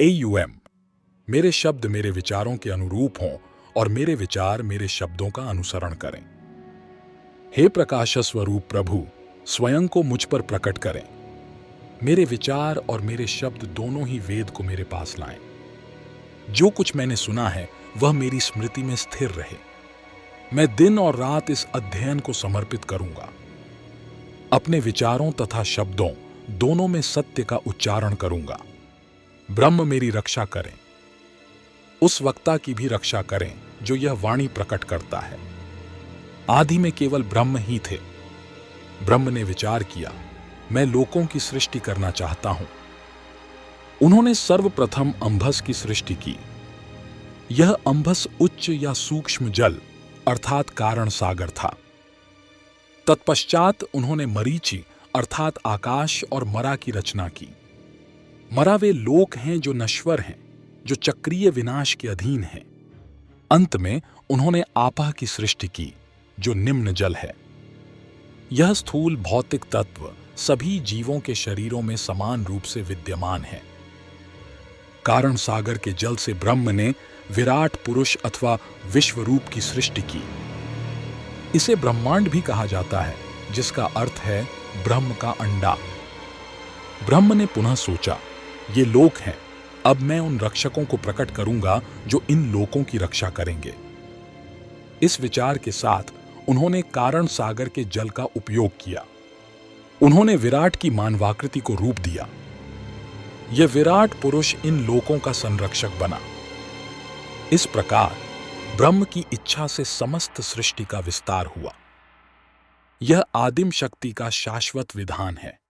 AUM, मेरे शब्द मेरे विचारों के अनुरूप हों और मेरे विचार मेरे शब्दों का अनुसरण करें। हे प्रकाश स्वरूप प्रभु, स्वयं को मुझ पर प्रकट करें। मेरे विचार और मेरे शब्द दोनों ही वेद को मेरे पास लाएं। जो कुछ मैंने सुना है वह मेरी स्मृति में स्थिर रहे। मैं दिन और रात इस अध्ययन को समर्पित करूंगा। अपने विचारों तथा शब्दों दोनों में सत्य का उच्चारण करूंगा। ब्रह्म मेरी रक्षा करें। उस वक्ता की भी रक्षा करें जो यह वाणी प्रकट करता है। आदि में केवल ब्रह्म ही थे। ब्रह्म ने विचार किया, मैं लोकों की सृष्टि करना चाहता हूं। उन्होंने सर्वप्रथम अंभस की सृष्टि की। यह अंभस उच्च या सूक्ष्म जल अर्थात कारण सागर था। तत्पश्चात उन्होंने मरीचि अर्थात आकाश और मरा की रचना की। मरा वे लोक हैं जो नश्वर हैं, जो चक्रीय विनाश के अधीन हैं। अंत में उन्होंने आपा की सृष्टि की, जो निम्न जल है। यह स्थूल भौतिक तत्व सभी जीवों के शरीरों में समान रूप से विद्यमान है। कारण सागर के जल से ब्रह्म ने विराट पुरुष अथवा विश्व रूप की सृष्टि की। इसे ब्रह्मांड भी कहा जाता है, जिसका अर्थ है ब्रह्म का अंडा। ब्रह्म ने पुनः सोचा, ये लोक हैं, अब मैं उन रक्षकों को प्रकट करूंगा जो इन लोकों की रक्षा करेंगे। इस विचार के साथ उन्होंने कारण सागर के जल का उपयोग किया। उन्होंने विराट की मानवाकृति को रूप दिया। यह विराट पुरुष इन लोकों का संरक्षक बना। इस प्रकार ब्रह्म की इच्छा से समस्त सृष्टि का विस्तार हुआ। यह आदिम शक्ति का शाश्वत विधान है।